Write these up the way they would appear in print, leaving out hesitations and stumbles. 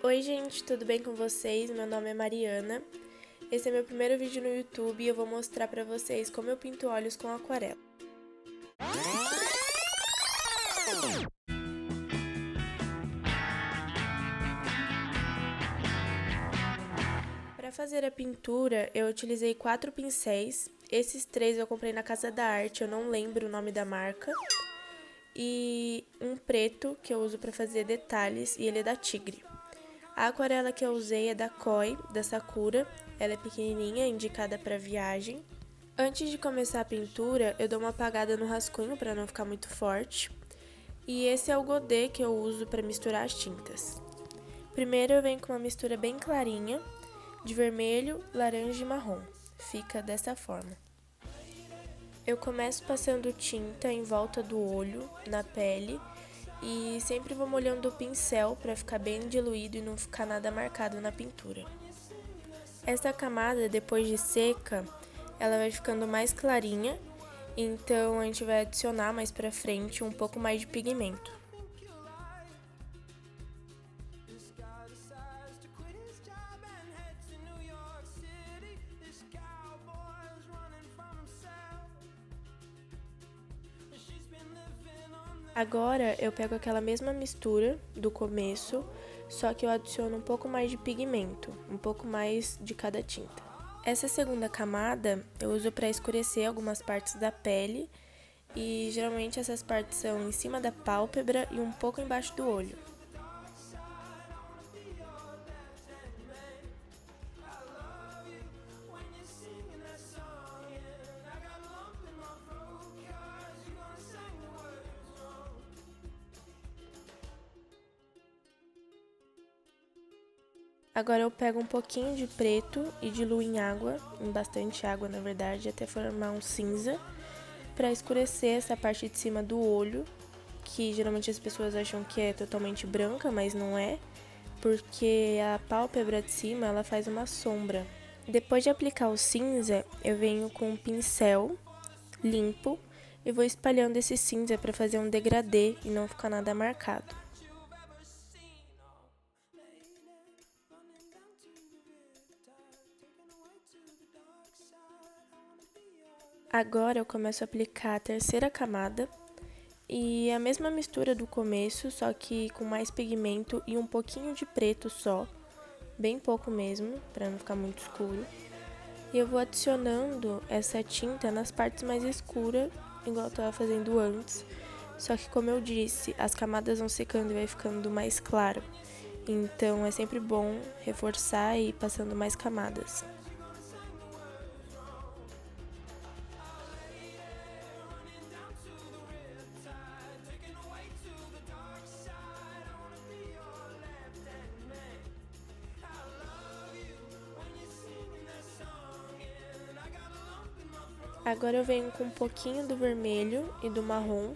Oi gente, tudo bem com vocês? Meu nome é Mariana. Esse é meu primeiro vídeo no YouTube e eu vou mostrar pra vocês como eu pinto olhos com aquarela. Para fazer a pintura, eu utilizei 4 pincéis. Esses 3 eu comprei na Casa da Arte, eu não lembro o nome da marca. E um preto que eu uso para fazer detalhes e ele é da Tigre. A aquarela que eu usei é da Koi, da Sakura. Ela é pequenininha, indicada para viagem. Antes de começar a pintura, eu dou uma apagada no rascunho para não ficar muito forte. E esse é o godê que eu uso para misturar as tintas. Primeiro eu venho com uma mistura bem clarinha, de vermelho, laranja e marrom. Fica dessa forma. Eu começo passando tinta em volta do olho, na pele, e sempre vou molhando o pincel para ficar bem diluído e não ficar nada marcado na pintura. Essa camada, depois de seca, ela vai ficando mais clarinha, então a gente vai adicionar mais pra frente um pouco mais de pigmento. Agora eu pego aquela mesma mistura do começo, só que eu adiciono um pouco mais de pigmento, um pouco mais de cada tinta. Essa segunda camada eu uso para escurecer algumas partes da pele e geralmente essas partes são em cima da pálpebra e um pouco embaixo do olho. Agora eu pego um pouquinho de preto e diluo em água, em bastante água na verdade, até formar um cinza, para escurecer essa parte de cima do olho, que geralmente as pessoas acham que é totalmente branca, mas não é, porque a pálpebra de cima ela faz uma sombra. Depois de aplicar o cinza, eu venho com um pincel limpo e vou espalhando esse cinza para fazer um degradê e não ficar nada marcado. Agora eu começo a aplicar a terceira camada e a mesma mistura do começo, só que com mais pigmento e um pouquinho de preto só, bem pouco mesmo, para não ficar muito escuro. E eu vou adicionando essa tinta nas partes mais escuras, igual eu estava fazendo antes. Só que como eu disse, as camadas vão secando e vai ficando mais claro. Então é sempre bom reforçar e ir passando mais camadas. Agora eu venho com um pouquinho do vermelho e do marrom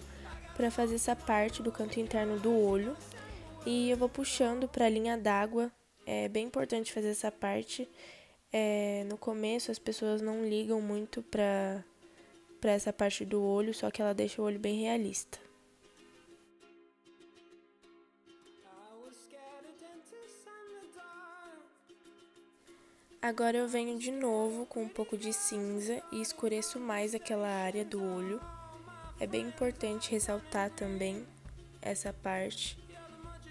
para fazer essa parte do canto interno do olho. E eu vou puxando para a linha d'água. É bem importante fazer essa parte. No começo as pessoas não ligam muito para essa parte do olho, só que ela deixa o olho bem realista. Agora eu venho de novo com um pouco de cinza e escureço mais aquela área do olho. É bem importante ressaltar também essa parte.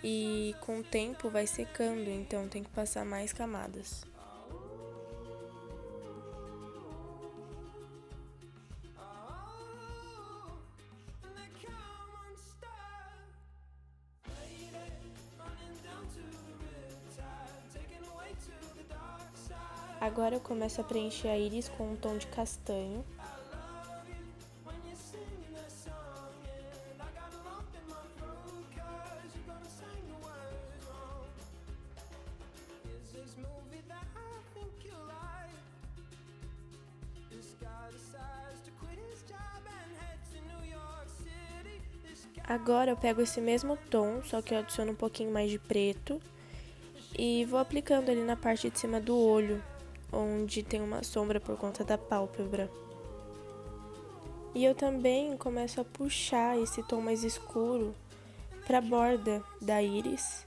E com o tempo vai secando, então tem que passar mais camadas. Agora eu começo a preencher a íris com um tom de castanho. Agora eu pego esse mesmo tom, só que eu adiciono um pouquinho mais de preto e vou aplicando ali na parte de cima do olho, onde tem uma sombra por conta da pálpebra. E eu também começo a puxar esse tom mais escuro para a borda da íris.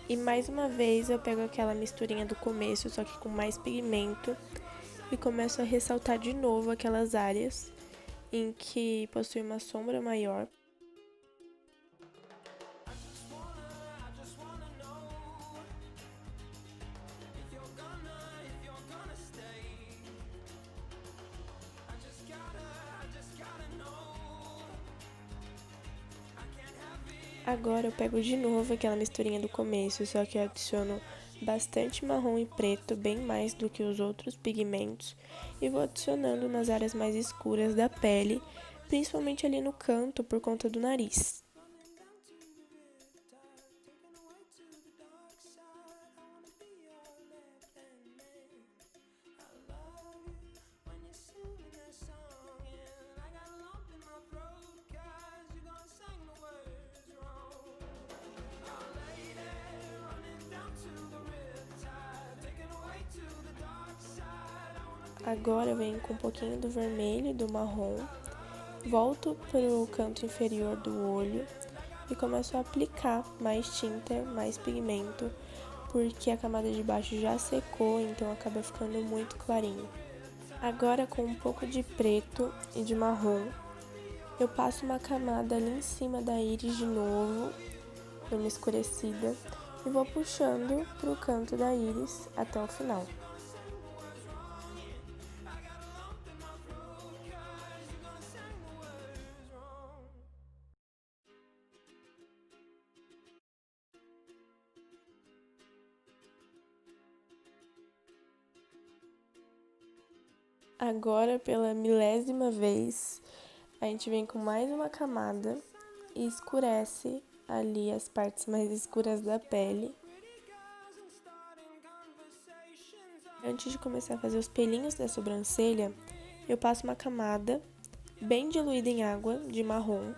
E mais uma vez eu pego aquela misturinha do começo, só que com mais pigmento, e começo a ressaltar de novo aquelas áreas em que possui uma sombra maior. Agora eu pego de novo aquela misturinha do começo, só que eu adiciono bastante marrom e preto, bem mais do que os outros pigmentos, e vou adicionando nas áreas mais escuras da pele, principalmente ali no canto por conta do nariz. Agora eu venho com um pouquinho do vermelho e do marrom, volto para o canto inferior do olho e começo a aplicar mais tinta, mais pigmento, porque a camada de baixo já secou, então acaba ficando muito clarinho. Agora, com um pouco de preto e de marrom, eu passo uma camada ali em cima da íris de novo, numa escurecida, e vou puxando pro canto da íris até o final. Agora, pela milésima vez, a gente vem com mais uma camada e escurece ali as partes mais escuras da pele. Antes de começar a fazer os pelinhos da sobrancelha, eu passo uma camada bem diluída em água de marrom,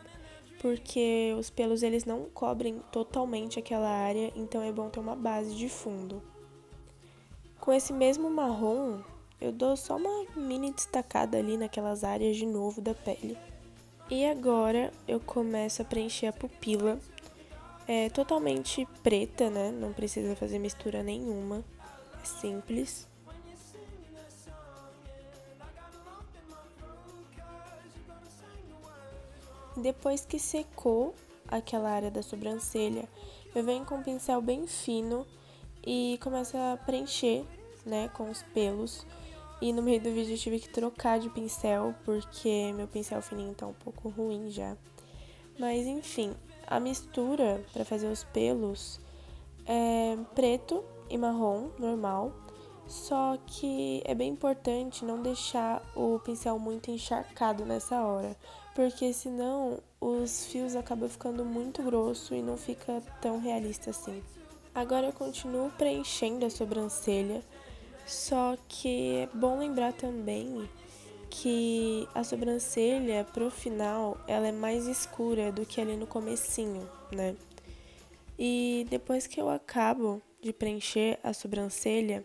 porque os pelos eles não cobrem totalmente aquela área, então é bom ter uma base de fundo. Com esse mesmo marrom, eu dou só uma mini destacada ali naquelas áreas de novo da pele. E agora eu começo a preencher a pupila. É totalmente preta, né? Não precisa fazer mistura nenhuma. É simples. Depois que secou aquela área da sobrancelha, eu venho com um pincel bem fino e começo a preencher, né, com os pelos. E no meio do vídeo eu tive que trocar de pincel, porque meu pincel fininho tá um pouco ruim já. Mas enfim, a mistura para fazer os pelos é preto e marrom, normal. Só que é bem importante não deixar o pincel muito encharcado nessa hora, porque senão os fios acabam ficando muito grosso e não fica tão realista assim. Agora eu continuo preenchendo a sobrancelha, só que é bom lembrar também que a sobrancelha pro final ela é mais escura do que ali no comecinho, né? E depois que eu acabo de preencher a sobrancelha,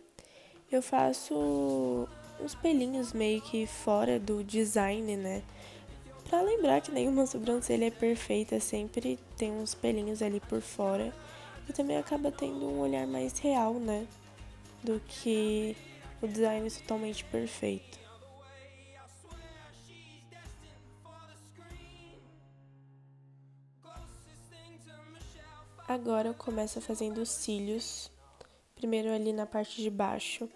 eu faço uns pelinhos meio que fora do design, né? Pra lembrar que nenhuma sobrancelha é perfeita, sempre tem uns pelinhos ali por fora. E também acaba tendo um olhar mais real, né? Do que o design totalmente perfeito. Agora eu começo fazendo os cílios, primeiro ali na parte de baixo.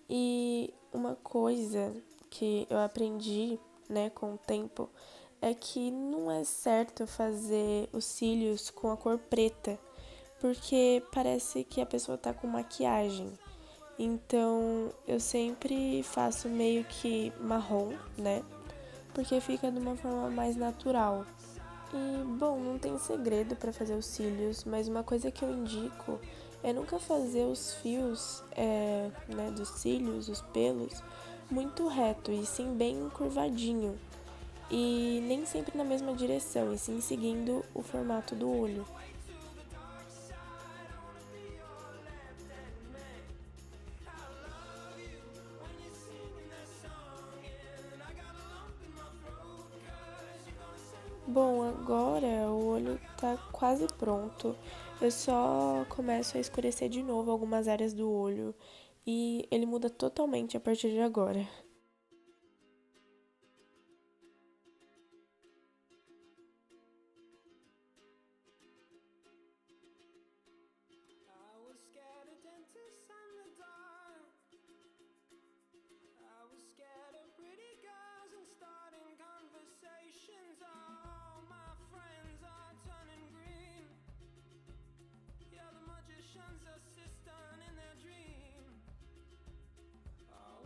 E uma coisa que eu aprendi, né, com o tempo, é que não é certo fazer os cílios com a cor preta, porque parece que a pessoa tá com maquiagem. Então eu sempre faço meio que marrom, né? Porque fica de uma forma mais natural. E, bom, não tem segredo para fazer os cílios, mas uma coisa que eu indico é nunca fazer os fios né, dos cílios, os pelos, muito reto, e sim bem curvadinho. E nem sempre na mesma direção, e sim seguindo o formato do olho. Bom, agora o olho tá quase pronto. Eu só começo a escurecer de novo algumas áreas do olho e ele muda totalmente a partir de agora. I was scared of dentists and the dark. I was scared of pretty girls and starting conversations. All my friends are turning green. Yeah, the magician's assistant in their dream. Oh,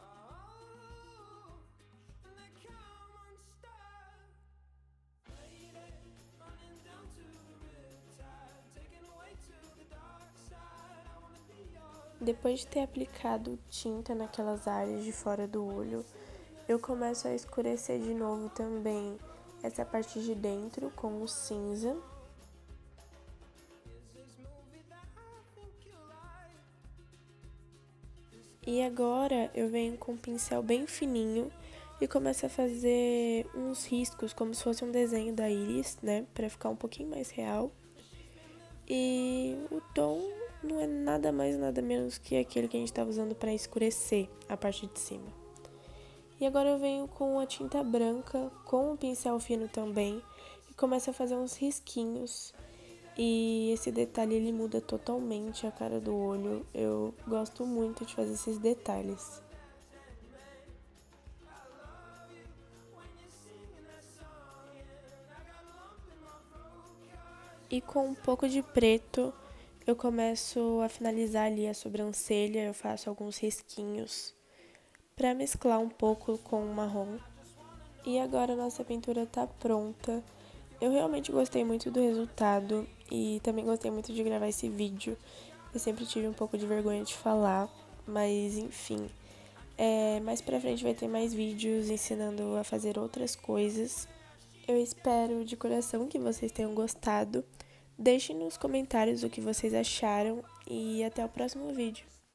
oh, and they come unstuck. Lady, running down to the riptide, taken away to the dark side. I wanna be yours. Depois de ter aplicado tinta naquelas áreas de fora do olho, eu começo a escurecer de novo também essa parte de dentro com o cinza. Is this movie that I think you like? E agora eu venho com um pincel bem fininho e começo a fazer uns riscos como se fosse um desenho da íris, né, para ficar um pouquinho mais real. E o tom não é nada mais nada menos que aquele que a gente estava usando para escurecer a parte de cima. E agora eu venho com a tinta branca, com o pincel fino também, e começo a fazer uns risquinhos. E esse detalhe ele muda totalmente a cara do olho. Eu gosto muito de fazer esses detalhes. E com um pouco de preto, eu começo a finalizar ali a sobrancelha, eu faço alguns risquinhos para mesclar um pouco com o marrom. E agora a nossa pintura tá pronta. Eu realmente gostei muito do resultado e também gostei muito de gravar esse vídeo. Eu sempre tive um pouco de vergonha de falar, mas enfim. Mais pra frente vai ter mais vídeos ensinando a fazer outras coisas. Eu espero de coração que vocês tenham gostado. Deixem nos comentários o que vocês acharam e até o próximo vídeo.